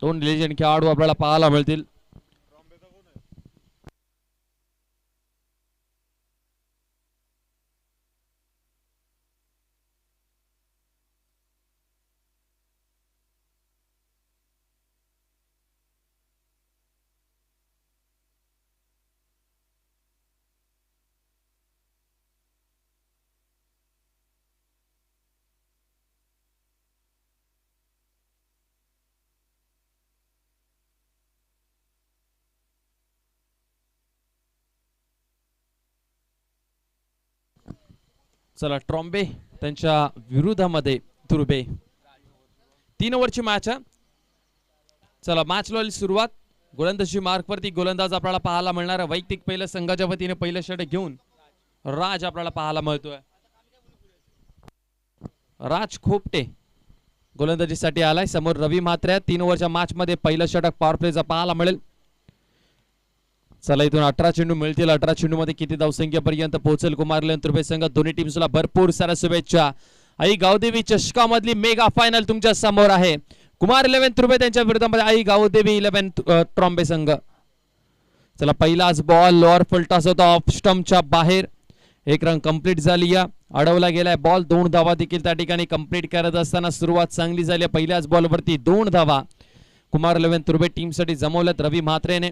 दोन लेजंड खेळाडू आपल्याला पाहायला मिळतील. चला ट्रॉम्बे त्यांच्या विरोधामध्ये तुर्बे. 3 ओव्हरची मॅच आहे. चला मॅच ला सुरुवात. गोलंदाजी मार्क वरती गोलंदाज आपल्याला पाहायला मिळणार आहे. वैयक्तिक पहिलं संघाच्या वतीने पहिलं षटक घेऊन राज आपल्याला पाहायला मिळतोय. राज खोपटे गोलंदाजीसाठी आलाय. समोर रवी म्हात्रे. 3 ओव्हरच्या मॅच मध्ये पहिलं षटक पॉवर प्लेचा पाहायला मिळेल. चला इथून 18 चेंडू मिळतील. 18 चेंडू मध्ये किती धावसंख्येपर्यंत पोहोचेल कुमार इलेव्हन तुर्बे संघ. दोन्ही टीम्सला भरपूर साऱ्या शुभेच्छा. आई गावदेवी चषका मधली मेगा फायनल तुमच्या समोर आहे. कुमार इलेव्हन तुर्बे त्यांच्या विरोधामध्ये आई गावदेवी 11 ट्रॉम्बे संघ. चला पहिलाच बॉल लोअर फुलटॉस होता ऑफ स्टंपच्या बाहेर. एक रन कंप्लीट झाली. अडवला गेलाय बॉल. 2 धावा देखील त्या ठिकाणी कंप्लीट करत असताना सुरुवात चांगली झाली. पहिल्याच बॉलवरती 2 धावा कुमार इलेव्हन तुर्बे टीमसाठी जमवल्यात रवी म्हात्रेने.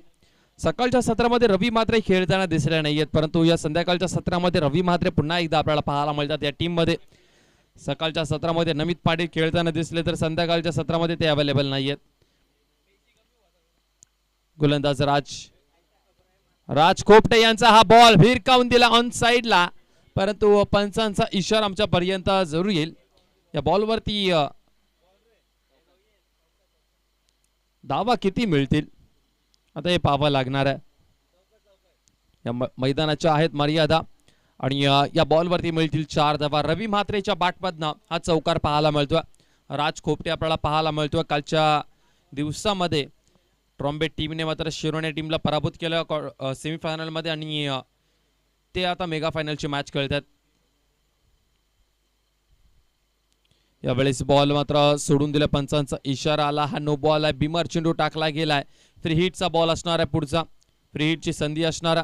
सकाळच्या सत्रामध्ये रवी म्हात्रे खेळताना दिसले नाहीयेत, परंतु या संध्याकाळच्या सत्रामध्ये रवी म्हात्रे पुन्हा एकदा आपल्याला पाहायला मिळतात या टीम मध्ये. सकाळच्या सत्रामध्ये नमित पाटील खेळताना दिसले तर संध्याकाळच्या सत्रामध्ये ते अवेलेबल नाहीयेत. गोलंदाज राज खोपटे यांचा हा बॉल भिरकावून दिला ऑन साइडला, परंतु पंचांचा इशारा आमच्या पर्यंत जरूर येईल. या बॉलवरती धावा किती मिळतील आता हे पाहावं लागणार आहे. या मैदानाच्या आहेत मर्यादा आणि या बॉलवरती मिळतील 4 धावा. रवी म्हात्रेच्या बॅटमधनं हा चौकार पाहायला मिळतोय. राज खोपटे आपल्याला पाहायला मिळतोय. कालच्या दिवसामध्ये ट्रॉम्बे टीमने मात्र शिरोने टीमला पराभूत केलं सेमीफायनल मध्ये आणि ते आता मेगा फायनलची मॅच खेळतात. यावेळेस बॉल मात्र सोडून दिला. पंचांचा इशारा आला. हा नो बॉल आहे. बिमर चेंडू टाकला गेलाय. फ्री हिटचा बॉल असणार आहे पुढचा. फ्री हिटची संधी असणार.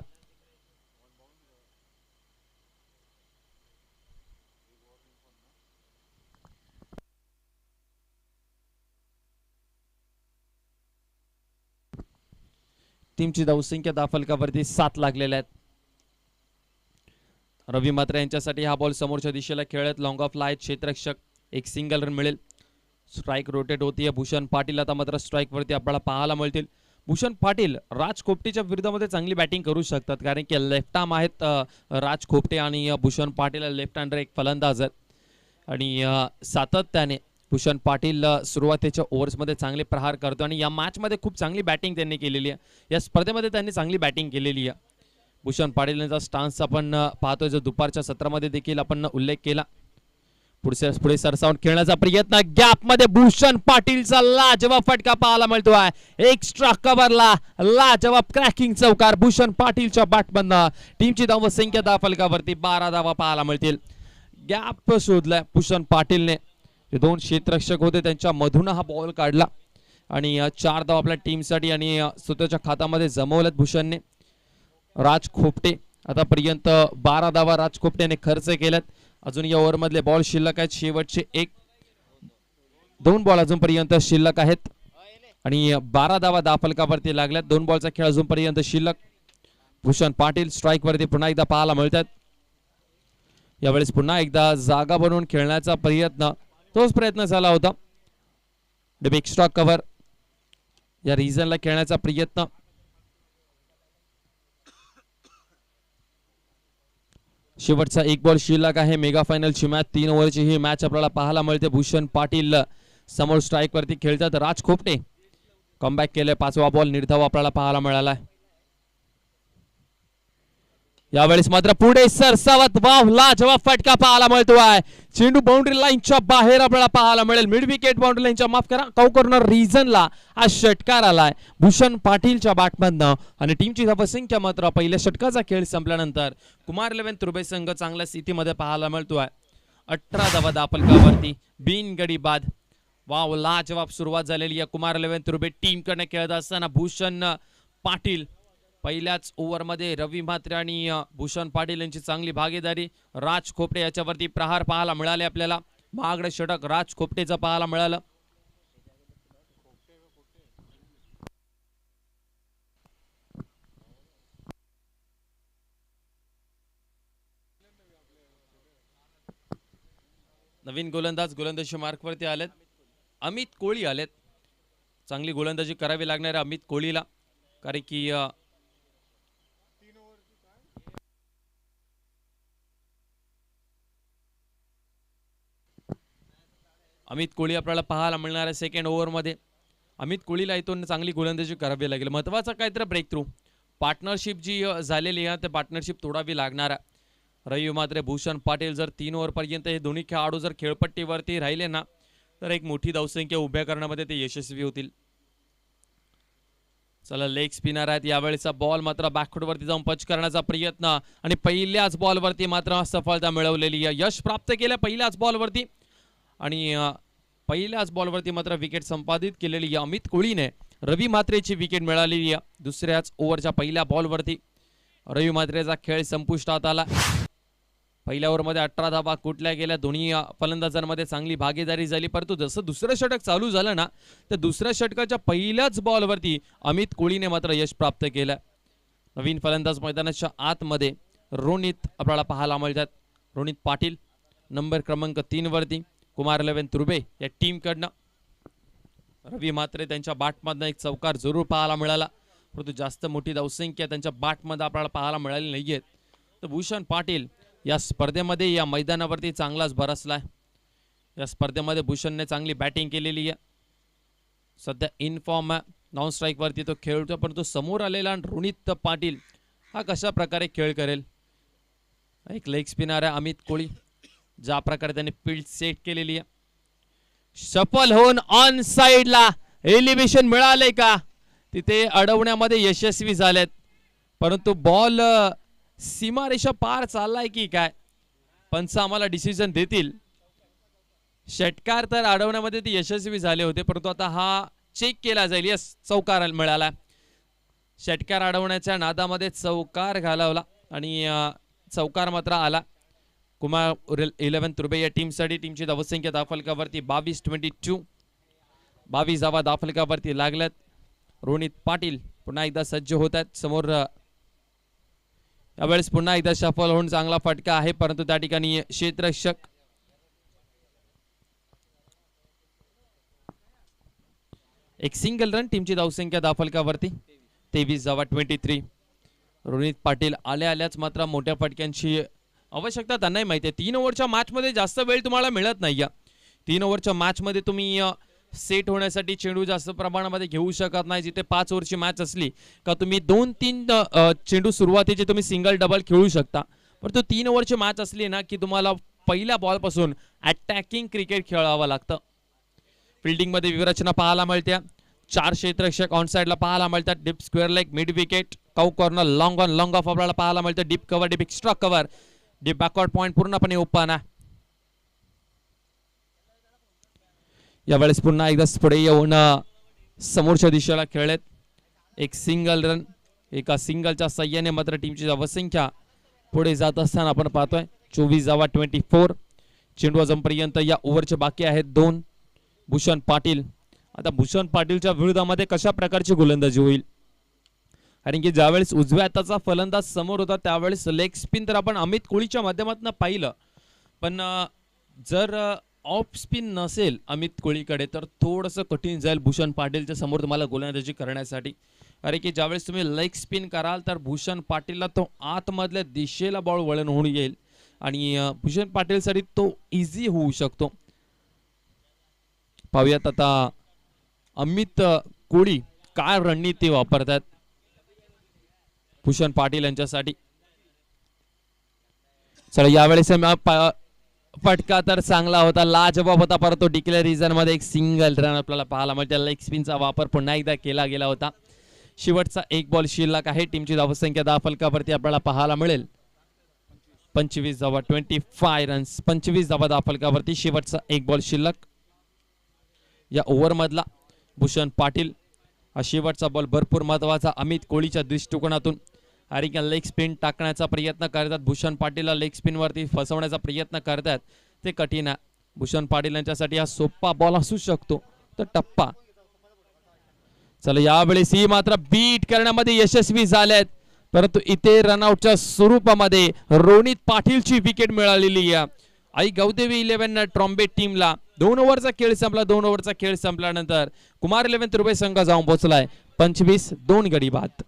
टीमची धावसंख्या धावफलकावरती 7 लागलेल्या आहेत. रवी म्हात्रे यांच्यासाठी हा बॉल समोरच्या दिशेला खेळत लॉंग ऑफ लाईट क्षेत्ररक्षक. एक सिंगल रन मिळेल. स्ट्राइक रोटेट होतीये. भूषण पाटील आता मात्र स्ट्राइक वरती आपल्याला पाहायला मिळतील. भूषण पाटील राज खोपटेच्या विरोधामध्ये चांगली बॅटिंग करू शकतात, कारण की लेफ्ट आर्म आहेत राज खोपटे आणि भूषण पाटील लेफ्ट हँडर एक फलंदाज आहेत आणि सातत्याने भूषण पाटील सुरुवातीच्या ओव्हर्समध्ये चांगले प्रहार करतो आणि या मॅच मध्ये खूप चांगली बॅटिंग त्यांनी केलेली आहे. या स्पर्धेमध्ये त्यांनी चांगली बॅटिंग केलेली आहे. भूषण पाटील यांचा स्टान्स आपण पाहतोय जो दुपारच्या सत्रामध्ये देखील आपण उल्लेख केला. पुढे सरसावून खेळण्याचा प्रयत्न. गॅप मध्ये भूषण पाटीलचा लाजवाब फटका पाहायला मिळतोय. एक्स्ट्रा कव्हरला लाजवाब क्रॅकिंग चौकार भूषण पाटीलच्या बॅटमधनं. टीमची धावसंख्या धावफलकावरती 12 धावा पाहायला मिळतील. गॅप शोधलाय भूषण पाटीलने. 2 क्षेत्ररक्षक होते त्यांच्या मधून हा बॉल काढला आणि 4 धावा आपल्या टीमसाठी आणि स्वतःच्या खात्यामध्ये जमवल्यात भूषणने. राज खोपटे आतापर्यंत 12 धावा राज खोपटेने खर्च केल्यात. अजून या ओव्हर मधले बॉल शिल्लक आहेत. शेवटचे 2 बॉल अजूनपर्यंत शिल्लक आहेत आणि 12 धावा धावफलकावरती लागल्यात. 2 बॉलचा खेळ अजूनपर्यंत शिल्लक. भूषण पाटील स्ट्राइक वरती पुन्हा एकदा पाहायला मिळतात. यावेळेस पुन्हा एकदा जागा बनवून खेळण्याचा प्रयत्न, तोच प्रयत्न झाला होता. एक्स्ट्रा कव्हर या रिजनला खेळण्याचा प्रयत्न. शेवटचा 1 बॉल शिल्लक आहे. मेगा फायनलची मॅच 3 ओव्हरची ही मॅच आपल्याला पाहायला मिळते. भूषण पाटील समोर स्ट्राइक वरती खेळतात. राज खोपटे कमबॅक केले. 5वा बॉल निर्धाव आपल्याला पाहायला मिळाला. यावेळेस मात्र पुढे सरसावत वाव लाजवाब फटका पाहायला मिळतोय. चेंडू बाउंड्री लाईनच्या बाहेर आपल्याला पाहायला मिळेल. मिड विकेट बाउंड्री लाईनच्या माफ करा कॉर्नर रिजनला हा षटकार आलाय भूषण पाटीलच्या बॅटमधनं आणि टीमची धावसंख्या मात्र पहिल्या षटकाचा खेळ संपल्यानंतर कुमार इलेव्हन तुर्बे संघ चांगल्या स्थितीमध्ये पाहायला मिळतोय. 18 धावा धावफलकावरती बिनगडी बाद. वाव, लाजवाब सुरुवात झालेली आहे कुमार 11 तुर्बे टीम कडे खेळत असताना भूषण पाटील पहिल्याच ओव्हरमध्ये रवी म्हात्रे आणि भूषण पाटील यांची चांगली भागीदारी. राज खोपटे याच्यावरती प्रहार पाहायला मिळाले आपल्याला. महागडे षटक राज खोपटेचं पाहायला मिळालं. नवीन गोलंदाज गोलंदाजी मार्कवरती आलेत. अमित कोळी आलेत. चांगली गोलंदाजी करावी लागणार आहे अमित कोळीला, कारण की अमित कोळी आपल्याला पाहायला मिळणार आहे सेकंड ओव्हरमध्ये. अमित कोळीला इथून चांगली गोलंदाजी करावी लागेल. महत्वाचा काहीतरी ब्रेक थ्रू पार्टनरशिप जी झालेली आहे ते पार्टनरशिप तोडावी लागणार आहे. रवी म्हात्रे भूषण पाटील जर 3 ओव्हरपर्यंत हे दोन्ही खेळाडू जर खेळपट्टीवरती राहिले ना तर एक मोठी धावसंख्या उभ्या करण्यामध्ये ते यशस्वी होतील. चला, लेग स्पिनर आहेत. यावेळेचा बॉल मात्र बॅकफुटवरती जाऊन पंच करण्याचा प्रयत्न आणि पहिल्याच बॉलवरती मात्र सफलता मिळवलेली आहे. यश प्राप्त केलं पहिल्याच बॉलवरती आणि पहिल्याच बॉलवरती मात्र विकेट संपादित केलेली आहे अमित कोळीने. रवी म्हात्रेची विकेट मिळालेली आहे दुसऱ्याच ओव्हरच्या पहिल्या बॉलवरती. रवी म्हात्रेचा खेळ संपुष्टात आला. पहिल्या ओव्हरमध्ये 18 धावा कुठल्या गेल्या. दोन्ही फलंदाजांमध्ये चांगली भागीदारी झाली. परंतु जसं दुसरं षटक चालू झालं ना तर दुसऱ्या षटकाच्या पहिल्याच बॉलवरती अमित कोळीने मात्र यश प्राप्त केलं. नवीन फलंदाज मैदानाच्या आतमध्ये रोनित आपल्याला पाहायला मिळतात. रोनित पाटील नंबर क्रमांक 3 वरती. कुमार 11 तुर्बे या टीम कडनं. रवी म्हात्रे त्यांच्या बॅटमधनं एक चौकार जरूर पाहायला मिळाला, परंतु जास्त मोठी धावसंख्या त्यांच्या बॅटमध्ये आपल्याला पाहायला मिळाली नाहीये. तर भूषण पाटील या स्पर्धेमध्ये या मैदानावरती चांगलाच बरसलाय. या स्पर्धेमध्ये भूषणने चांगली बॅटिंग केलेली आहे. सध्या इन फॉर्म नॉन स्ट्राईक वरती तो खेळतो, परंतु समोर आलेला रोनित पाटील हा कशा प्रकारे खेळ करेल. एक लेग स्पिनर आहे अमित कोळी, ज्या प्रकारे त्याने फील्ड सेट केलेली आहे. सफल होऊन ऑन साइडला एलिव्हेशन मिळाले का तिथे अडवण्यामध्ये यशस्वी झालेत, परंतु बॉल सीमारेषा पार चाललाय की काय पंच आम्हाला डिसिजन देतील. षटकार तर अडवण्यामध्ये ते यशस्वी झाले होते, परंतु आता हा चेक केला जाईल. यस, चौकार मिळाला. षटकार अडवण्याच्या नादामध्ये चौकार घालवला आणि चौकार मात्र आला. कुमार 11 तुर्बे या टीमसाठी. टीमची धावसंख्या धावफलकावरती 22-22. 22 धावा धावफलकावरती लागल्यात. रोनित पाटील पुन्हा एकदा सज्ज होत आहेत समोर. यावेळेस पुन्हा एकदा सफल होऊन चांगला फटका आहे, परंतु त्या ठिकाणी क्षेत्ररक्षक एक सिंगल रन. टीमची धावसंख्या धावफलकावरती 23 धावा 23. रोनित पाटील आल्याच मात्र मोठ्या फटक्यांची आवश्यकता त्यांनाही माहिती आहे. 3 ओव्हरच्या मॅच मध्ये जास्त वेळ तुम्हाला मिळत नाही. 3 ओव्हरच्या मॅच मध्ये तुम्ही सेट होण्यासाठी चेंडू जास्त प्रमाणामध्ये घेऊ शकत नाही. जिथे 5 ओव्हरची मॅच असली का तुम्ही 2-3 चेंडू सुरुवातीचे तुम्ही सिंगल डबल खेळू शकता, परंतु 3 ओव्हरची मॅच असली ना की तुम्हाला पहिल्या बॉल पासून अटॅकिंग क्रिकेट खेळावं लागतं. फिल्डिंग मध्ये विरचना पाहायला मिळते. 4 क्षेत्ररक्षक ऑन साइडला पाहायला मिळतात. Deep square leg, mid wicket, cow corner, long on long of आपल्याला पाहायला मिळतं. Deep cover, deep extra cover, deep backward point पूर्णपणे ओपन आहे. यावेळेस पुन्हा एकदा पुढे येऊन समोरच्या दिशेला खेळलेत. एक सिंगल रन, एका सिंगलच्या सहाय्याने मात्र टीमची धावसंख्या पुढे जात असताना आपण पाहतोय 24 धावा 24. चेंडू अजूनपर्यंत या ओव्हरचे बाकी आहेत 2. भूषण पाटील. आता भूषण पाटीलच्या विरोधामध्ये कशा प्रकारची गोलंदाजी होईल, कारण की ज्यावेळेस उजव्या हाताचा फलंदाज समोर होता त्यावेळेस लेग स्पिन तर आपण अमित कोळीच्या माध्यमातून पाहिलं, पण जर ऑफ स्पिन नसेल अमित कोळीकडे तर थोडंसं कठीण जाईल भूषण पाटीलच्या समोर तुम्हाला गोलंदाजी करण्यासाठी. कारण की ज्यावेळेस तुम्ही लेग स्पिन कराल तर भूषण पाटीलला तो आतमधल्या दिशेला बॉल वळण होऊन येईल आणि भूषण पाटीलसाठी तो इझी होऊ शकतो. पाहूयात आता अमित कोळी काय रणनीती वापरतात भूषण पाटील यांच्यासाठी. चला, यावेळेस फटका तर चांगला होता, लाजवाब होता, परंतु डिक्लेअर रिझन मध्ये एक सिंगल रन आपल्याला पाहायला मिळते. लेग स्पिनचा वापर पुन्हा एकदा केला गेला होता. शेवटचा एक बॉल शिल्लक आहे. टीमची धावसंख्या 10 फलकावरती आपल्याला पाहायला मिळेल 25 धावा 25 रन्स. 25 धावा 10 फलकावरती शेवटचा एक बॉल शिल्लक. या ओव्हर मधला भूषण पाटील हा शेवटचा बॉल भरपूर महत्वाचा अमित कोहलीच्या दृष्टिकोनातून आणि लेग स्पिन टाकण्याचा प्रयत्न करतात भूषण पाटीलला लेग स्पिन वरती फसवण्याचा प्रयत्न करतात ते कठीण आहे भूषण पाटील यांच्यासाठी हा सोपा बॉल असू शकतो तर टप्पा चला यावेळेस ही मात्र बीट करण्यामध्ये यशस्वी झालेत परंतु इथे रनआउटच्या स्वरूपामध्ये रोनित पाटीलची विकेट मिळालेली आहे आई गौदेवी 11 ट्रॉम्बे टीमला 2 ओव्हरचा खेळ संपला 2 ओव्हरचा खेळ संपल्यानंतर कुमार 11 रुपये संघ जाऊन पोहोचलाय 25-2 गडी बाद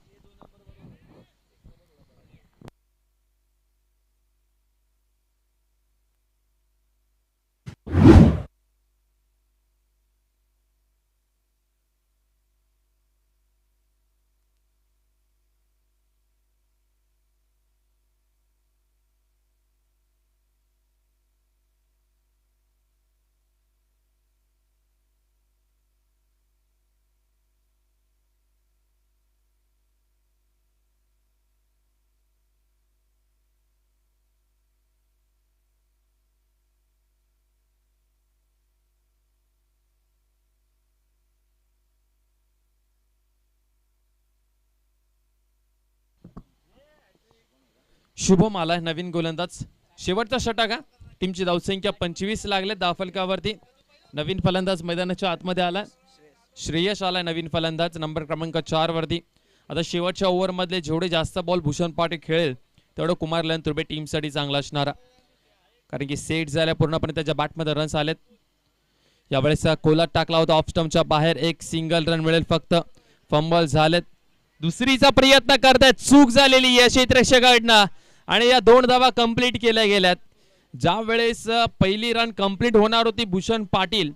शुभम आलाय नवीन गोलंदाज शेवटचा षटक का टीमची धावसंख्या 25 लागले 10 फलकावरती नवीन फलंदाज मैदानाच्या आतमध्ये आलाय श्रेयश आलाय नवीन फलंदाज नंबर क्रमांक 4 वरती आता शेवटच्या ओव्हर मधले जेवढे जास्त बॉल भूषण पाटील खेळेल तेवढं कुमार लयन तुर्बे टीम साठी चांगला असणारा कारण की सेट झाल्या पूर्णपणे त्याच्या बॅटमध्ये रन्स आलेत यावेळेस कोलात टाकला होता ऑफ स्टंपच्या बाहेर एक सिंगल रन मिळेल फक्त फंबल झालेत दुसरीचा प्रयत्न करतायत चूक झालेली आहे क्षेत्ररक्षकाकडनं आणि या 2 धावा कंप्लीट केल्या गेल्यात ज्या वेळेस पहिली रन कंप्लीट होणार होती भूषण पाटील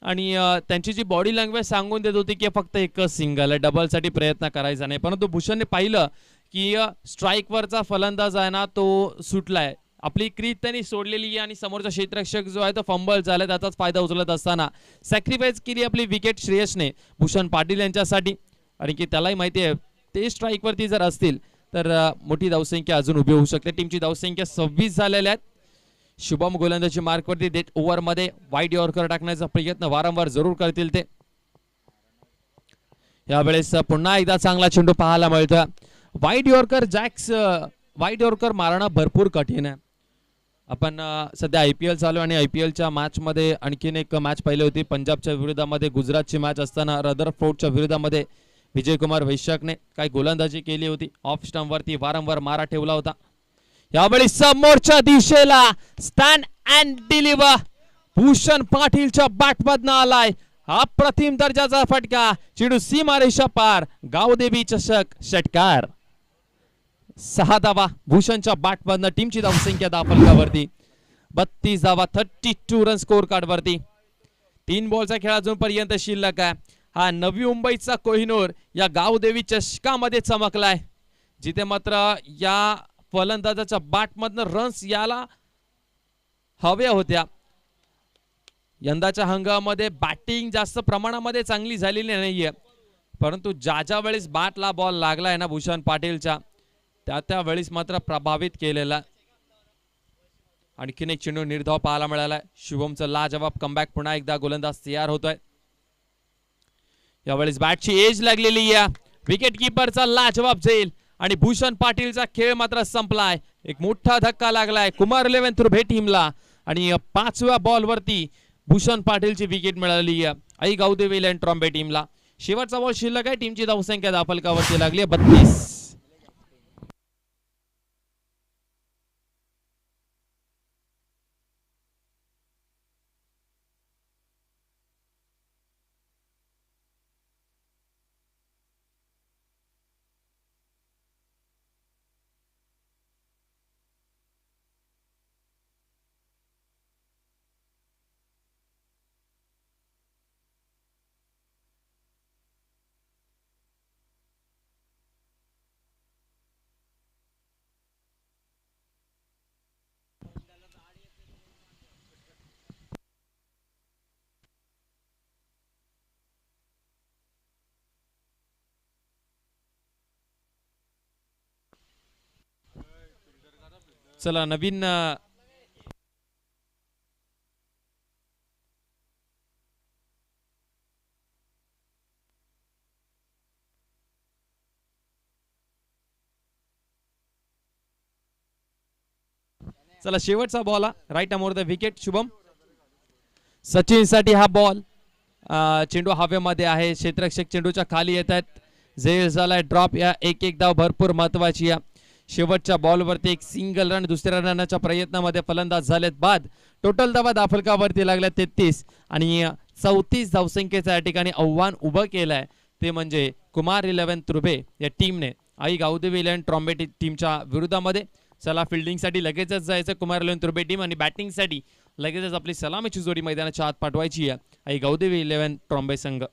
आणि त्यांची जी बॉडी लँग्वेज सांगून देत होती की फक्त एकच सिंगल आहे डबल साठी प्रयत्न करायचा नाही परंतु भूषणने पाहिलं की स्ट्राइक वरचा फलंदाज आहे ना तो सुटलाय आपली क्रीज त्यांनी सोडलेली आहे आणि समोरचा क्षेत्ररक्षक जो आहे तो फंबल झाला त्याचाच फायदा उचलत असताना सॅक्रिफाईस केली आपली विकेट श्रेयसने भूषण पाटील यांच्यासाठी आणि की त्यालाही माहिती आहे ते स्ट्राइक वरती जर असतील तर मोठी धावसंख्या अजून उभी होऊ शकते टीमची धावसंख्या 26 झालेल्या आहेत शुभम गोलंदाजी मार्क वरती देत ओव्हर मध्ये वाईड यॉर्कर टाकण्याचा प्रयत्न वारंवार जरूर करतील ते यावेळेस पुन्हा एकदा चांगला चेंडू पाहायला मिळतोय wide yorker Jacks wide yorker मारणं भरपूर कठीण आहे आपण सध्या IPL चालू आणि IPL च्या मॅच मध्ये आणखीन एक मॅच पाहिली होती पंजाबच्या विरोधामध्ये गुजरातची मॅच असताना रदरफोर्डच्या विरोधामध्ये विजय कुमार वैशाखने काही गोलंदाजी केली होती ऑफ स्टंप वरती वारंवार मारा ठेवला होता यावेळी समोरच्या दिशेला स्टँड अँड डिलिव्हर भूषण पाटीलच्या बॅटमधनं आलाय अप्रतिम दर्जाचा फटका चेंडू सीमारेषा पार गावदेवी चषक षटकार 6 धावा भूषणच्या बॅटमधनं टीमची धावसंख्या 10 फलकावरती 32 धावा 32 रन स्कोर कार्ड वरती 3 बॉलचा खेळ अजूनपर्यंत शिल्लक आहे हा नवी मुंबईचा कोहिनूर या गावदेवी चषकामध्ये चमकलाय जिथे मात्र या फलंदाजाच्या बॅटमधनं रन्स याला हव्या होत्या यंदाच्या हंगामामध्ये बॅटिंग जास्त प्रमाणामध्ये चांगली झालेली नाहीये परंतु ज्या वेळेस बॅटला बॉल लागलाय ना भूषण पाटीलच्या त्या वेळेस मात्र प्रभावित केलेला आणखीन एक चेंडू निर्धाव पाहायला मिळालाय शुभमचा लाजवाब कमबॅक पुन्हा एकदा गोलंदाज तयार होतोय यावेळेस बॅटची एज लागलेली आहे विकेट कीपरचा लाजवाब जाईल आणि भूषण पाटीलचा खेळ मात्र संपलाय एक मोठा धक्का लागलाय कुमार 11 तुर्भे टीमला आणि 5व्या बॉल वरती भूषण पाटीलची विकेट मिळाली आहे आई गावदेवी लँड ट्रॉम्बे टीमला शेवटचा बॉल शिल्लक आहे टीमची धावसंख्या 10 फलकावरती लागली आहे 32 चला नवीन चला शेवटचा बॉल राईट अमोर द विकेट शुभम. सचिन साठी हा बॉल. चेंडू हवेमध्ये आहे, क्षेत्ररक्षक चेंडूच्या खाली येत आहेत. झेल झालाय ड्रॉप. या एक धाव भरपूर महत्वाची आहे. शेवटच्या बॉलवरती एक सिंगल रन. दुसऱ्या रनाच्या प्रयत्नामध्ये फलंदाज झालेत बाद. टोटल धावा दाफलकावरती लागल्या 33 आणि 34 धावसंख्येचं या ठिकाणी आव्हान उभं केलंय. ते म्हणजे कुमार 11 तुर्भे या टीमने आई गावदेवी 11 ट्रॉम्बे टीमच्या विरोधामध्ये. चला फिल्डिंगसाठी लगेचच जायचं कुमार 11 तुर्भे टीम आणि बॅटिंगसाठी लगेचच आपली सलामीची जोडी मैदानाच्या आत पाठवायची आहे आई गावदेवी 11 ट्रॉम्बे संघ.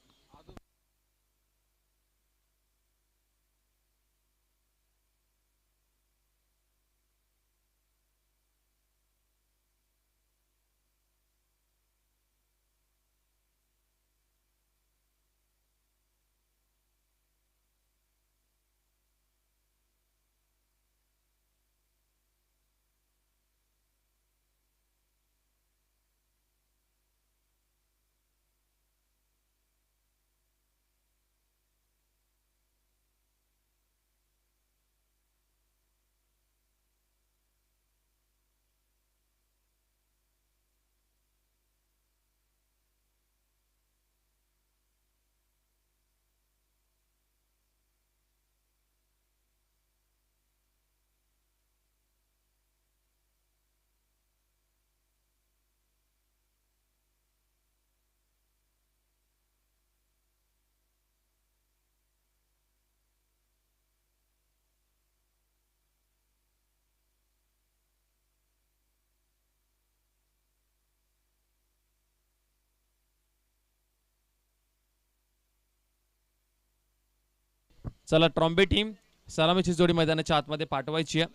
चला ट्रॉम्बे टीम सलामीची जोडी मैदानाच्या आतमध्ये पाठवायची आहे.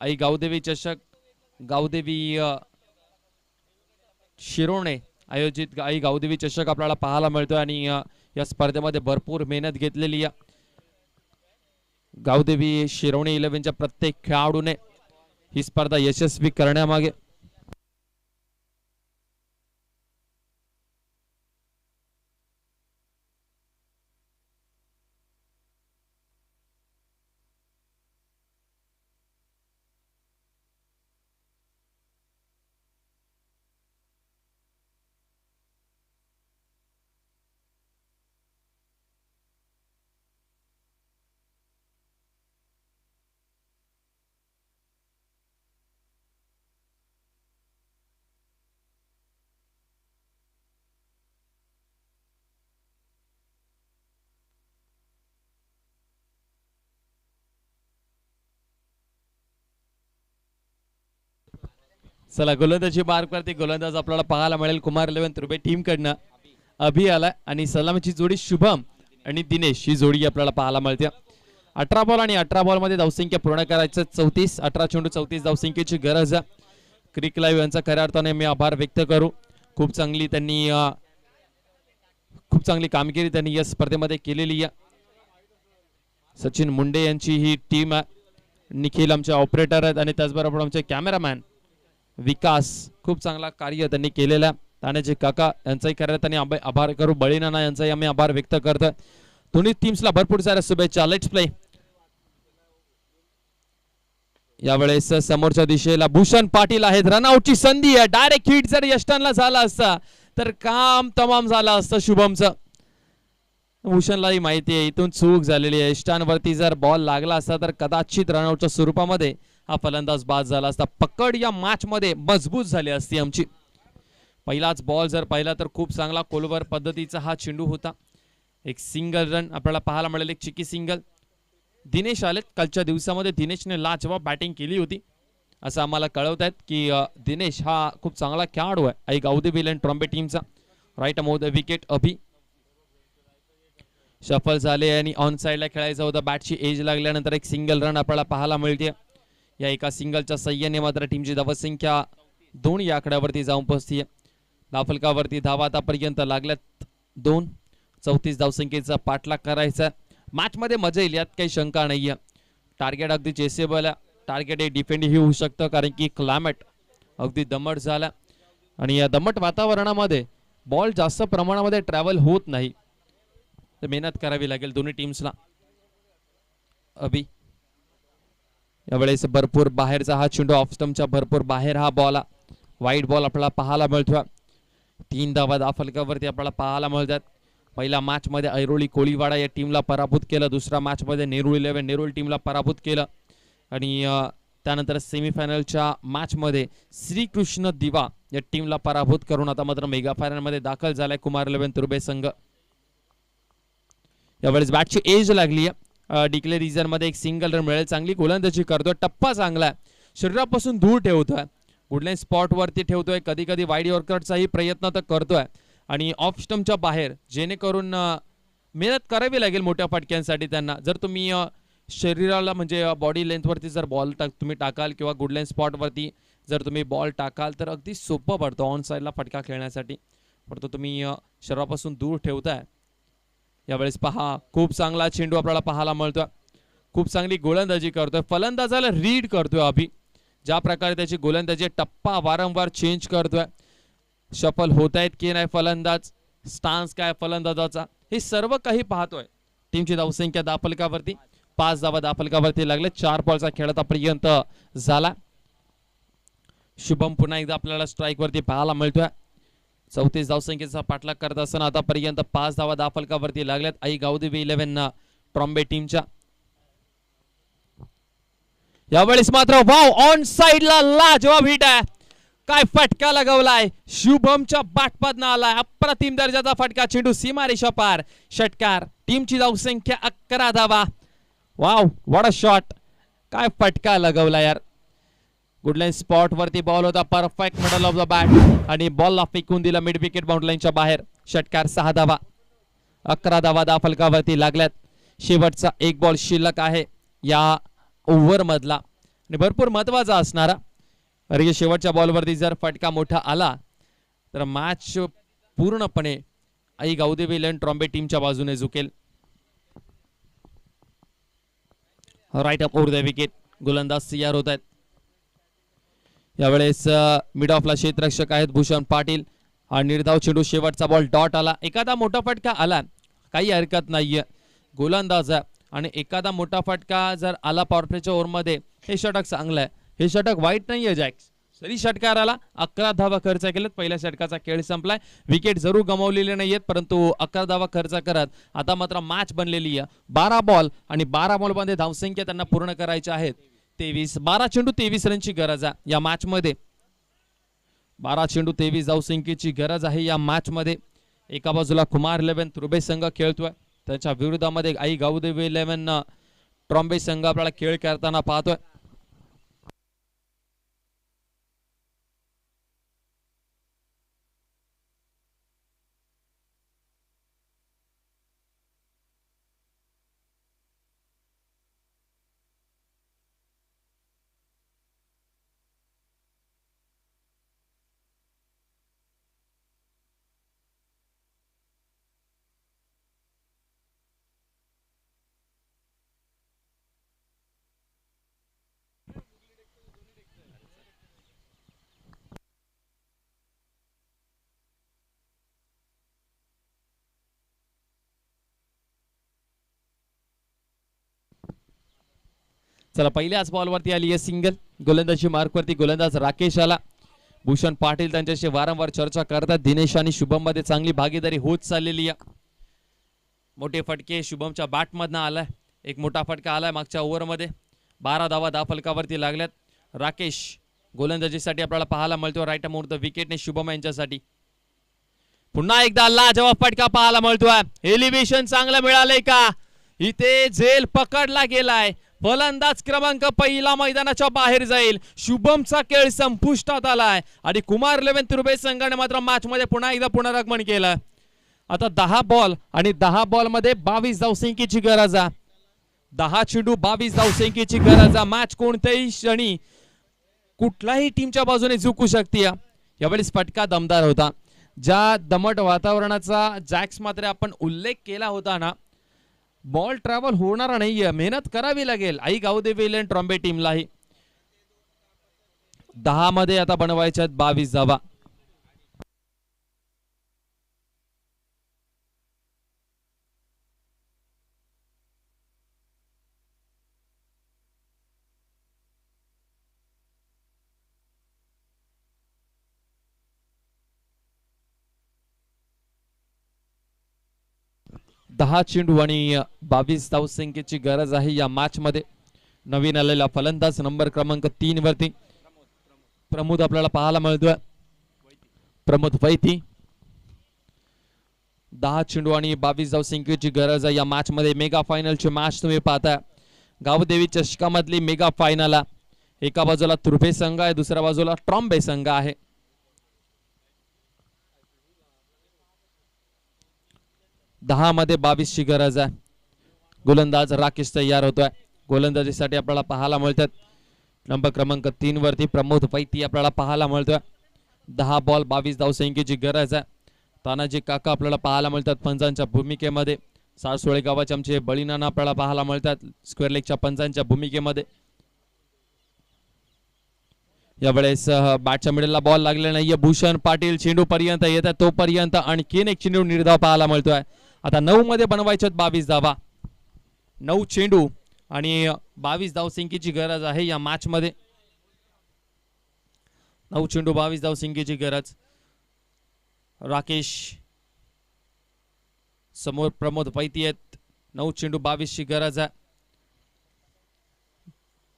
आई गावदेवी चषक गावदेवी शिरोणे आयोजित आई गावदेवी चषक आपल्याला पाहायला मिळतोय आणि या स्पर्धेमध्ये भरपूर मेहनत घेतलेली आहे. गावदेवी शिरोणे 11च्या प्रत्येक खेळाडूने ही स्पर्धा यशस्वी करण्यामागे चला गोलंदाजी मार्क करते. गोलंदाज आपल्याला पाहायला मिळेल कुमार 11 तुर्भे टीम कडनं अभि आलाय आणि सलामीची जोडी शुभम आणि दिनेश ही जोडी आपल्याला पाहायला मिळते. 18 बॉल आणि 18 बॉल मध्ये धावसंख्या पूर्ण करायचं 34. 18 चेंडू 34 धावसंख्येची गरज आहे. क्रिक लाईव्ह यांचा खऱ्या अर्थाने मी आभार व्यक्त करू. खूप चांगली कामगिरी त्यांनी या स्पर्धेमध्ये केलेली आहे. सचिन मुंडे यांची ही टीम आहे. निखिल आमचे ऑपरेटर आहेत आणि त्याचबरोबर आमचे कॅमेरामॅन विकास खूप चांगला कार्य त्यांनी केलेला. ताण्याचे काका यांचाही खऱ्या अर्थाने आभार करू. बळीनाना यांचाही आम्ही आभार व्यक्त करतोय. दोन्ही टीम्सला भरपूर साऱ्या शुभेच्छा. Let's play. यावेळेस समोरच्या दिशेला भूषण पाटील आहेत. रनआउटची संधी आहे. डायरेक्ट हिट जर यष्टांना झाला असता तर काम तमाम झालं असतं शुभमचं. भूषणलाही माहिती आहे इथून चूक झालेली आहे. यष्टांवरती जर बॉल लागला असता तर कदाचित रनआउटच्या स्वरूपामध्ये हा फलंदाज बाद झाला असता. पकड या मॅच मध्ये मजबूत झाली असती आमची. पहिलाच बॉल जर पाहिला तर खूप चांगला कोलवर पद्धतीचा हा चेंडू होता. एक सिंगल रन आपल्याला पाहायला मिळेल. एक चिकी सिंगल. दिनेश आलेत. कालच्या दिवसामध्ये दिनेशने लाजवाब बॅटिंग केली होती असं आम्हाला कळवत आहेत की दिनेश हा खूप चांगला खेळाडू आहे आई गावदेवी 11 ट्रॉम्बे टीमचा. राईट अमोर द विकेट अभि सफल झाले आणि ऑन साइडला खेळायचं होतं. बॅटची एज लागल्यानंतर एक सिंगल रन आपल्याला पाहायला मिळते. या एका सिंगलच्या सहाय्याने मात्र टीमची धावसंख्या 2 या आकड्यावरती जाऊन पोहोचते. धावफलकावरती धावा आतापर्यंत लागल्यात 2. 34 धावसंख्येचा पाठलाग करायचा. मॅच मध्ये मजा येईल यात काही शंका नाहीये. टार्गेट अगदी चेसेबल आहे. टार्गेट हे डिफेंडही होऊ शकतं कारण की क्लायमेट अगदी दमट झाला आणि या दमट वातावरणामध्ये बॉल जास्त प्रमाणामध्ये ट्रॅव्हल होत नाही. तर मेहनत करावी लागेल दोन्ही टीम्सला. अभि यावेळेस भरपूर बाहेरचा हा चेंडू, ऑफ स्टंपच्या भरपूर बाहेर हा बॉल, वाईट बॉल आपल्याला पाहायला मिळतोय. 3 धावा फलकावरती आपल्याला पाहायला मिळतात. पहिल्या मॅच मध्ये ऐरोली कोळीवाडा या टीमला पराभूत केलं. दुसऱ्या मॅच मध्ये नेरूळ 11 नेरूळ टीमला पराभूत केलं. आणि त्यानंतर सेमीफायनलच्या मॅच मध्ये श्रीकृष्ण दिवा या टीमला पराभूत करून आता मात्र मेगा फायनल मध्ये दाखल झालाय कुमार 11 तुर्बे संघ. यावेळेस बॅटची एज लागली आहे. डिक्लेअर रिझन मध्ये एक सिंगल रन मिळेल. चांगली गोलंदाजी करतोय, टप्पा चांगला आहे, शरीरापासून दूर ठेवतोय, कुठल्याही स्पॉट वरती ठेवतोय, कधी कधी वाईड यॉर्करचाही प्रयत्न तर करतोय. आणि ऑफ स्टंपच्या बाहेर जेणेकरून मेहनत करावी लागेल मोठ्या फटक्यांसाठी त्यांना. जर तुम्ही शरीराला म्हणजे बॉडी लेंथवरती जर बॉल तुम्ही टाकाल किंवा गुडलाईन स्पॉटवरती जर तुम्ही बॉल टाकाल तर अगदी सोपं पडतं ऑन साईडला फटका खेळण्यासाठी, पण तो तुम्ही शरीरापासून दूर ठेवताय. यावेळेस पहा, खूप चांगला चेंडू आपल्याला पाहायला मिळतोय, खूप चांगली गोलंदाजी करतोय, फलंदाजाला रीड करतोय अभि. ज्या प्रकारे त्याची गोलंदाजी टप्पा वारंवार चेंज करतोय, शफल होत आहेत की नाही फलंदाज, स्टान्स काय फलंदाजाचा, हे सर्व काही पाहतोय. टीमची धावसंख्या दाफलकावरती 5 धावा दाफलकावरती लागले. 4 बॉलचा खेळ आतापर्यंत झाला. शुभम पुन्हा एकदा आपल्याला स्ट्राइक वरती पाहायला मिळतोय. 34 धावसंख्येचा पाठलाग करत असताना आतापर्यंत 5 धावा दाफलकावरती लागल्यात आई गावदेवी 11 ट्रॉम्बे टीमच्या. यावेळेस मात्र वाव, ऑन साइडला लाजवाब हिट आहे. काय फटका लगावलाय, शुभमच्या बाटपातनं आलाय, अप्रतिम दर्जाचा फटका, चेंडू सीमारेषा पार, षटकार. टीमची धावसंख्या 11 धावा. वाव, व्हॉट अ शॉट, काय फटका लगावला यार. गुडलाईन स्पॉट वरती बॉल होता, perfect middle of the bat आणि बॉलला फेकून दिला मिड विकेट बाउंड्री लाईनच्या बाहेर. षटकार. 6 धावा, 11 धावा दाफलकावरती लागल्यात. शेवटचा एक बॉल शिल्लक आहे या ओव्हर मधला आणि भरपूर महत्वाचा असणारा. अरे शेवटच्या बॉलवरती जर फटका मोठा आला तर मॅच पूर्णपणे आई गावदेवी 11 ट्रॉम्बे टीमच्या बाजूने झुकेल. Right up over the wicket, गोलंदाज तयार होत आहेत. यावेळेस मिड ऑफला क्षेत्ररक्षक आहेत भूषण पाटील. हा निर्धाव चेंडू, शेवटचा बॉल डॉट आला. एखादा मोठा फटका आला काही हरकत नाहीये, गोलंदाज आहे आणि एखादा मोठा फटका जर आला पॉवर प्लेच्या ओव्हरमध्ये, हे षटक चांगलं आहे, हे षटक वाईट नाहीये जॅक्स. सरी षटकाराला 11 धावा खर्च केलेत. पहिल्या षटकाचा खेळ संपलाय. विकेट जरूर गमावलेले नाहीयेत, परंतु 11 धावा खर्च करत आता मात्र मॅच बनलेली आहे. 12 बॉल आणि 12 बॉल मध्ये धावसंख्या त्यांना पूर्ण करायच्या आहेत 23. 12 चेंडू 23 रनची गरज आहे या मॅच मध्ये. 12 चेंडू 23 धावसंख्येची गरज आहे या मॅच मध्ये. एका बाजूला कुमार 11 तुर्बे संघ खेळतोय, त्याच्या विरोधामध्ये आई गावदेवी 11 ट्रॉम्बे संघ आपल्याला खेळ करताना पाहतोय. चला, पहिल्याच बॉलवरती आली आहे सिंगल. गोलंदाजी मार्कवरती गोलंदाज राकेश आला. भूषण पाटील त्यांच्याशी वारंवार चर्चा करतात. दिनेश आणि शुभम मध्ये चांगली भागीदारी होत चाललेली आहे. मोठे फटके शुभमच्या बॅटमधनं आलाय. एक मोठा फटका आलाय मागच्या ओव्हरमध्ये. 12 धावा दाफलकावरती लागल्यात. राकेश गोलंदाजीसाठी आपल्याला पाहायला मिळतो राईट मुहूर्त विकेटने शुभम यांच्यासाठी. पुन्हा एकदा लाजवाब फटका पाहायला मिळतोय. एलिव्हेशन चांगलं मिळालंय का, इथे झेल पकडला गेलाय. फलंदाज क्रमांक पहिला मैदानाच्या बाहेर जाईल. शुभमचा खेळ संपुष्टात आलाय आणि कुमार 11 तुर्बे संघाने मात्र मॅच मध्ये पुन्हा एकदा पुनरागमन केलं. आता 10 बॉल आणि 10 बॉल मध्ये 22 धावसंख्येची गरज आहे. 10 चेंडू 22 धावसंख्येची गरज आहे. मॅच कोणत्याही क्षणी कुठल्याही टीमच्या बाजूने झुकू शकते. यावेळेस फटका दमदार होता. ज्या दमट वातावरणाचा जॅक्स मात्र आपण उल्लेख केला होता ना, बॉल ट्रॅव्हल होणार नाहीये, मेहनत करावी लागेल आई गावदेवी 11 ट्रॉम्बे टीमलाही. 10 मध्ये आता बनवायच्यात 22 धावा. 10 चेंडू आणि 22 धावसंख्येची गरज आहे या मॅच मध्ये. नवीन आलेला फलंदाज नंबर क्रमांक 3 वरती प्रमोद आपल्याला पाहायला मिळतोय. प्रमोद वैती. 10 चेंडू आणि 22 धावसंख्येची गरज आहे या मॅच मध्ये. मेगा फायनलची मॅच तुम्ही पाहताय. गावदेवी चषकामधली मेगा फायनल. एका बाजूला तुर्भे संघ आहे, दुसऱ्या बाजूला ट्रॉम्बे संघ आहे. 10 मध्ये 22 ची गरज आहे. गोलंदाज राकेश तयार होतोय. गोलंदाजीसाठी आपल्याला पाहायला मिळतात नंबर क्रमांक 3 वरती प्रमोद वैती आपल्याला पाहायला मिळतोय. 10 बॉल 22 धावसंख्येची गरज आहे. तानाजी काका आपल्याला पाहायला मिळतात पंचांच्या भूमिकेमध्ये. सारसोळे गावाचे आमचे बळीनाना आपल्याला पाहायला मिळतात स्क्वेअर लेगच्या पंचांच्या भूमिकेमध्ये. यावेळेस बॅटच्या मिडलला बॉल लागलेला नाहीये. भूषण पाटील चेंडू पर्यंत येतात तोपर्यंत आणखीन एक चेंडू निर्धाव पाहायला मिळतोय. आता 9 मध्ये बनवायचे 22 धावा. 9 चेंडू आणि 22 धावसंख्येची गरज आहे या मॅच मध्ये. 9 चेंडू 22 धावसंख्येची गरज. राकेश समोर प्रमोद वैती आहेत. 9 चेंडू 22 ची गरज आहे.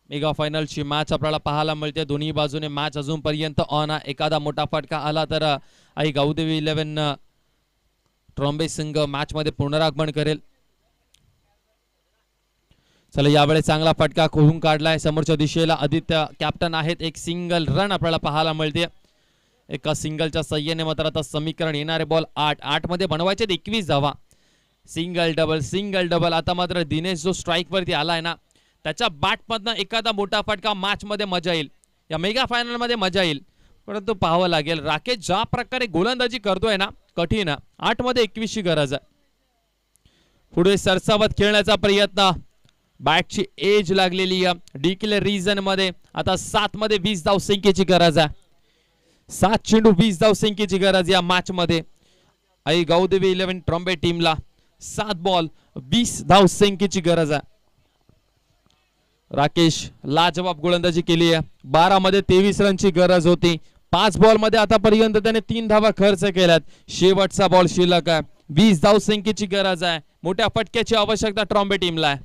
मेगा फायनलची मॅच आपल्याला पाहायला मिळते. दोन्ही बाजूने मॅच अजूनपर्यंत ऑन आहे. एखादा मोठा फटका आला तर आई गावदेवी 11 ट्रॉम्बे संघ मॅच मध्ये पुनरागमन करेल. चला यावेळेस चांगला फटका खोडून काढलाय समोरच्या दिशेला. आदित्य कॅप्टन आहेत. एक सिंगल रन आपल्याला पाहायला मिळते. एका सिंगलच्या सहाय्याने मात्र आता समीकरण येणारे बॉल 8 मध्ये बनवायचे 21 धावा. Single double. आता मात्र दिनेश जो स्ट्राईक वरती आलाय ना त्याच्या बॅट मधनं एखादा मोठा फटका मॅच मध्ये मजा येईल. या मेगा फायनल मध्ये मजा येईल. परंतु पाहावं लागेल राकेश ज्या प्रकारे गोलंदाजी करतोय ना कठीण. 8 मध्ये 21 ची गरज आहे. पुढे सरसावत खेळण्याचा प्रयत्न. बॅटची एज लागलेली डिक्लेअर रिजन मध्ये. आता 7 मध्ये 20 धावसंख्येची गरज आहे. 7 चेंडू 20 धावसंख्येची गरज या मॅच मध्ये. आई गावदेवी 11 ट्रॉम्बे टीमला 7 बॉल 20 धावसंख्येची गरज आहे. राकेश लाजवाब गोलंदाजी केली आहे. 12 मध्ये 23 रनची गरज होती. 5 बॉल मध्ये आतापर्यंत त्याने 3 धावा खर्च केल्यात. शेवटचा बॉल शिल्लक आहे. 20 धावसंख्येची गरज आहे. मोठ्या फटक्याची आवश्यकता ट्रॉम्बे टीमला आहे.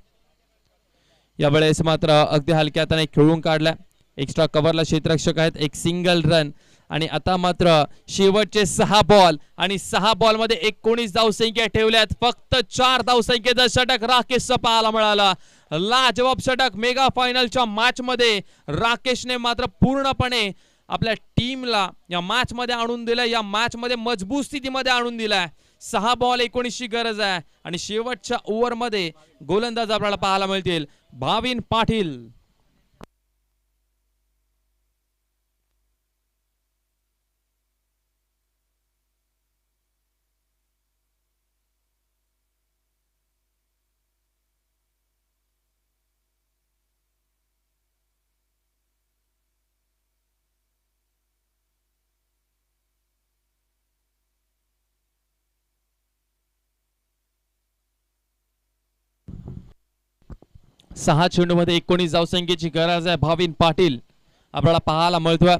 यावेळेस मात्र अगदी हलक्या हाताने खेळून काढलाय. एक्स्ट्रा कव्हरला क्षेत्ररक्षक आहेत. एक सिंगल रन आणि आता मात्र शेवटचे 6 बॉल आणि 6 बॉल मध्ये 19 धावसंख्या ठेवल्यात. फक्त 4 धावसंख्येचं षटक राकेशचं पाहायला मिळाला. लाजवाब षटक मेगा फायनलच्या मॅच मध्ये राकेशने मात्र पूर्णपणे आपल्या टीमला या मॅच मध्ये आणून दिलाय. या मॅच मध्ये मजबूत स्थितीमध्ये आणून दिलाय. 6 बॉल 19 ची गरज आहे आणि शेवटच्या ओव्हर मध्ये गोलंदाज आपल्याला पाहायला मिळतील भाविन पाटील. सहा चेंडू मध्ये 19 धावसंख्येची गरज आहे. भाविन पाटील आपल्याला पाहायला मिळतोय.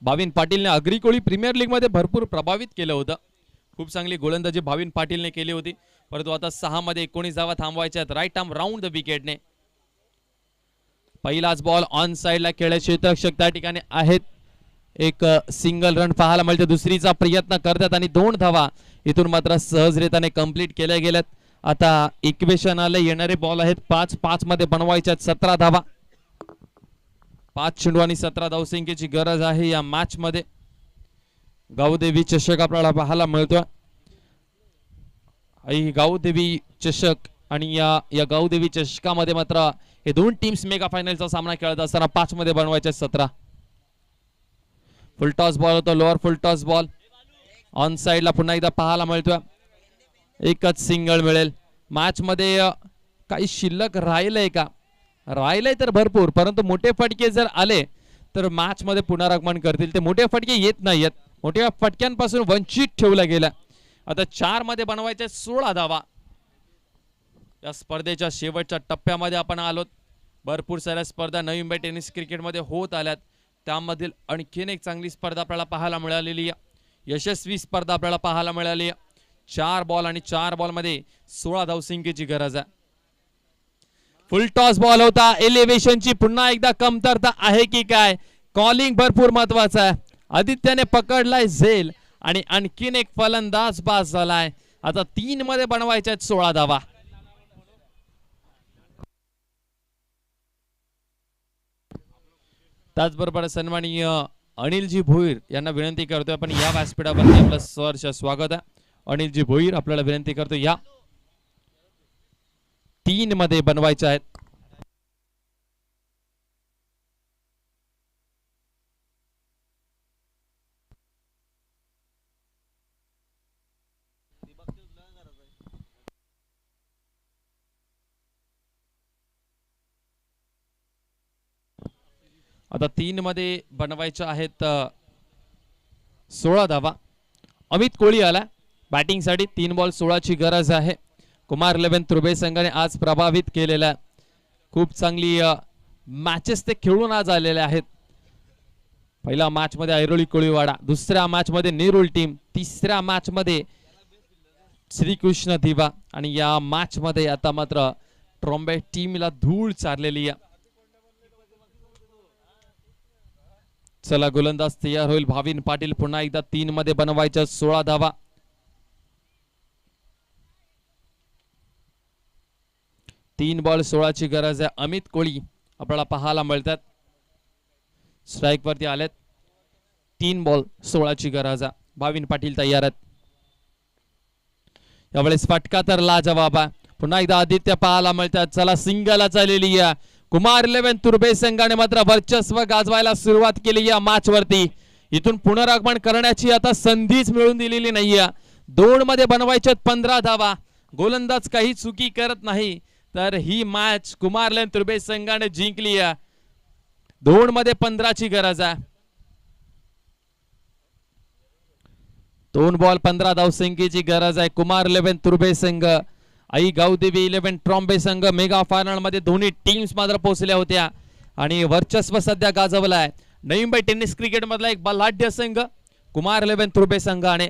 भाविन पाटीलने अग्रिकोळी प्रीमियर लीग मध्ये भरपूर प्रभावित केलं होतं. खूप चांगली गोलंदाजी भाविन पाटीलने केली होती. परंतु आता 6 मध्ये 19 धावा थांबवायच्या आहेत. राईट आर्म राऊंड द विकेटने. पहिलाच बॉल ऑन साइडला खेळले क्षेत्ररक्षक त्या ठिकाणी आहेत. एक सिंगल रन पाहायला मिळते. दुसरीचा प्रयत्न करतात आणि 2 धावा इथून मात्र सहजरित्याने कंप्लीट केल्या गेल्यात. आता इक्वेशनला येणारे बॉल आहेत 5 मध्ये बनवायच्या 17 धावा. 5 चेंडू आणि 17 धावसंख्येची गरज आहे या मॅच मध्ये. गावदेवी चषक आपल्याला पाहायला मिळतोय. गावदेवी चषक आणि या गावदेवी चषकामध्ये मात्र हे दोन टीम्स मेगा फायनलचा सामना खेळत असताना 5 मध्ये बनवायच्या 17. फुल टॉस बॉल होतो. Lower full toss ball on साइडला पुन्हा एकदा पाहायला मिळतोय. एकच सिंगल मिळेल. मॅच मध्ये काही शिल्लक राहिलंय का? राहिलंय तर भरपूर. परंतु मोठे फटके जर आले तर मॅच मध्ये पुनरागमन करतील. ते मोठे फटके येत नाहीयेत. मोठ्या फटक्यांपासून वंचित ठेवला गेला. आता 4 मध्ये बनवायचे 16 धावा. या स्पर्धेच्या शेवटच्या टप्प्यामध्ये आपण आलोत. भरपूर साऱ्या स्पर्धा नवी मुंबई टेनिस क्रिकेट मध्ये होत आल्यात. त्यामधील आणखीन एक चांगली स्पर्धा आपल्याला पाहायला मिळालेली आहे. यशस्वी स्पर्धा आपल्याला पाहायला मिळाली आहे. 4 बॉल आणि 4 बॉल मध्ये 16 धावसंख्येची गरज आहे. फुल टॉस बॉल होता. एलिव्हेशनची पुन्हा एकदा कमतरता आहे की काय? कॉलिंग भरपूर महत्वाचं आहे. आदित्यने पकडलाय झेल आणि आणखीन एक फलंदाज पास झालाय. आता 3 मध्ये बनवायच्या आहेत 16 धावा. त्याचबरोबर सन्माननीय अनिलजी भोईर यांना विनंती करतोय आपण या व्यासपीठावरती आपलं सहर्ष स्वागत आहे. अनिलजी भोईर आपल्याला विनंती करतो या 3 मध्ये बनवायच्या आहेत. आता 3 मध्ये बनवायच्या आहेत 16 धावा. अमित कोळी आला बॅटिंग साठी. 3 बॉल 16 ची गरज आहे. कुमार 11 तुर्बे संघाने आज प्रभावित केलेला खूप चांगली मॅचेस ते खेळून आज आलेले आहेत. पहिल्या मॅच मध्ये ऐरोली कोळीवाडा, दुसऱ्या मॅच मध्ये नेरुळ टीम, तिसऱ्या मॅच मध्ये श्रीकृष्ण दिवा आणि या मॅच मध्ये आता मात्र ट्रॉम्बे टीमला धूळ चारलेली आहे. चला गोलंदाज तयार होईल. भाविन पाटील पुन्हा एकदा 3 मध्ये बनवायच्या 16 धावा. 3 बॉल 16 ची गरज आहे. अमित कोळी आपल्याला पाहायला मिळतात. स्ट्राइक वरती आलेत. 3 बॉल 16 ची गरज आहे. भाविन पाटील तयार आहेत. यावेळेस फटका तर लाजवाब आहे. पुन्हा एकदा आदित्य पाहायला मिळतात. चला सिंगल चाललेली आहे. कुमार 11 तुर्बे संघाने मात्र वर्चस्व गाजवायला सुरुवात केली या मॅच वरती. इथून पुनरागमन करण्याची आता संधीच मिळून दिलेली नाहीये. 2 मध्ये बनवायच्यात 15 धावा. गोलंदाज काही चुकी करत नाही तर ही मॅच कुमार 11 तुर्बे संघाने जिंकली आहे. 2 मध्ये 15 ची गरज आहे. 2 बॉल 15 धावसंख्येची गरज आहे. कुमार 11 तुर्बे संघ, आई गावदेवी 11 ट्रॉम्बे संघ मेगा फायनल मध्ये दोन्ही टीम्स मात्र पोहोचल्या होत्या आणि वर्चस्व सध्या गाजवलाय. नवी मुंबई टेनिस क्रिकेट मधला एक बलाढ्य संघ कुमार 11 तुर्बे संघाने.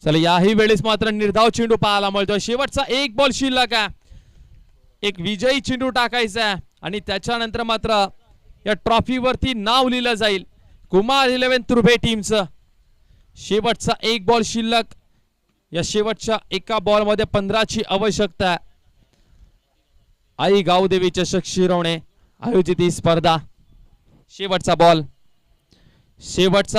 चला याही वेळेस मात्र निर्धाव चेंडू पाहायला मिळतोय. शेवटचा 1 बॉल शिल्लक आहे. एक विजयी चेंडू टाकायचा आहे आणि त्याच्यानंतर मात्र या ट्रॉफी वरती नाव लिहिलं जाईल कुमार 11 तुर्बे टीमचं. शेवटचा 1 बॉल शिल्लक. या शेवटच्या एका बॉल मध्ये 15 ची आवश्यकता. आई गावदेवी चषक शिरवणे आयोजित ही स्पर्धा. शेवटचा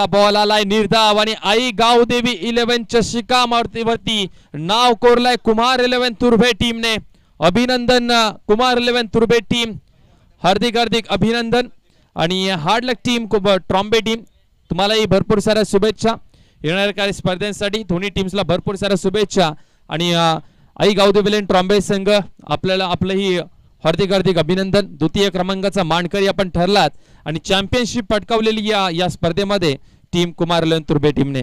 बॉल आलाय निर्धाव आणि आई गावदेवी 11 चषिका मारुतीवरती नाव कोरलाय कुमार 11 तुर्बे टीमने. अभिनंदन कुमार 11 तुर्बे टीम, हार्दिक हार्दिक अभिनंदन. आणि हार्ड लक टीम ट्रॉम्बे टीम, तुम्हालाही भरपूर साऱ्या शुभेच्छा. येणाऱ्या काही स्पर्धेसाठी दोन्ही टीम्सला भरपूर साऱ्या शुभेच्छा. आणि आई गावदेवी ट्रॉम्बे संघ आपल्याला आपलंही हार्दिक हार्दिक अभिनंदन. द्वितीय क्रमांकाचा मानकरी आपण ठरलात आणि चॅम्पियनशिप पटकावलेली या स्पर्धेमध्ये टीम कुमार 11 तुर्बे टीमने.